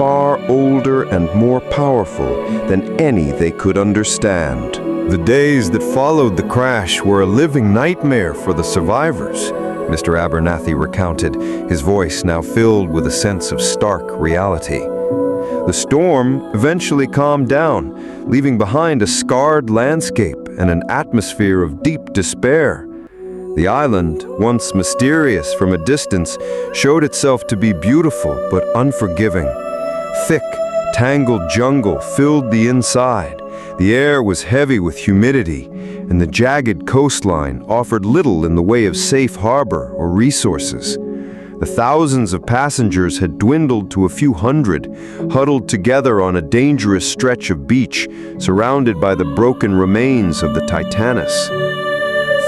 far older and more powerful than any they could understand. The days that followed the crash were a living nightmare for the survivors, Mr. Abernathy recounted, his voice now filled with a sense of stark reality. The storm eventually calmed down, leaving behind a scarred landscape and an atmosphere of deep despair. The island, once mysterious from a distance, showed itself to be beautiful but unforgiving. Thick, tangled jungle filled the inside. The air was heavy with humidity, and the jagged coastline offered little in the way of safe harbor or resources. The thousands of passengers had dwindled to a few hundred, huddled together on a dangerous stretch of beach, surrounded by the broken remains of the Titanis.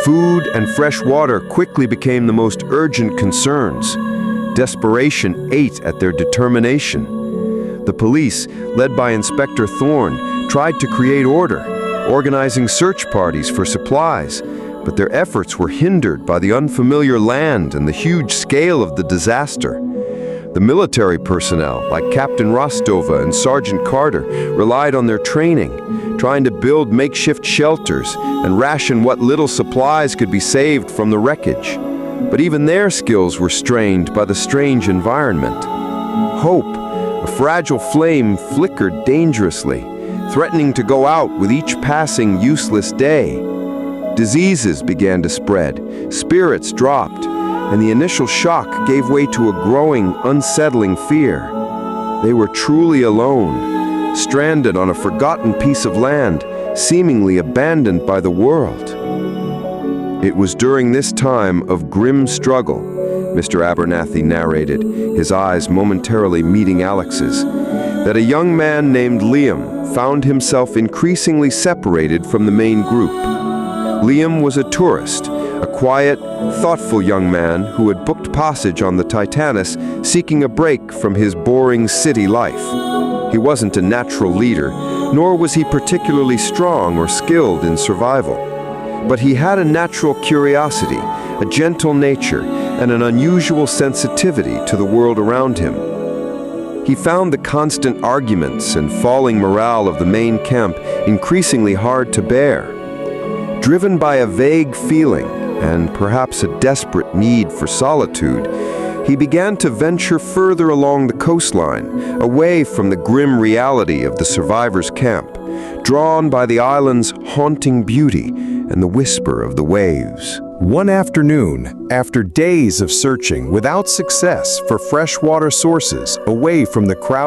Food and fresh water quickly became the most urgent concerns. Desperation ate at their determination. The police, led by Inspector Thorne, tried to create order, organizing search parties for supplies, but their efforts were hindered by the unfamiliar land and the huge scale of the disaster. The military personnel, like Captain Rostova and Sergeant Carter, relied on their training, trying to build makeshift shelters and ration what little supplies could be saved from the wreckage. But even their skills were strained by the strange environment. Hope, a fragile flame, flickered dangerously, threatening to go out with each passing useless day. Diseases began to spread, spirits dropped, and the initial shock gave way to a growing, unsettling fear. They were truly alone, stranded on a forgotten piece of land, seemingly abandoned by the world. It was during this time of grim struggle, Mr. Abernathy narrated, his eyes momentarily meeting Alex's, that a young man named Liam found himself increasingly separated from the main group. Liam was a tourist, a quiet, thoughtful young man who had booked passage on the Titanis, seeking a break from his boring city life. He wasn't a natural leader, nor was he particularly strong or skilled in survival. But he had a natural curiosity, a gentle nature, and an unusual sensitivity to the world around him. He found the constant arguments and falling morale of the main camp increasingly hard to bear. Driven by a vague feeling, and perhaps a desperate need for solitude, he began to venture further along the coastline, away from the grim reality of the survivors' camp, drawn by the island's haunting beauty and the whisper of the waves. One afternoon, after days of searching without success for freshwater sources away from the crowd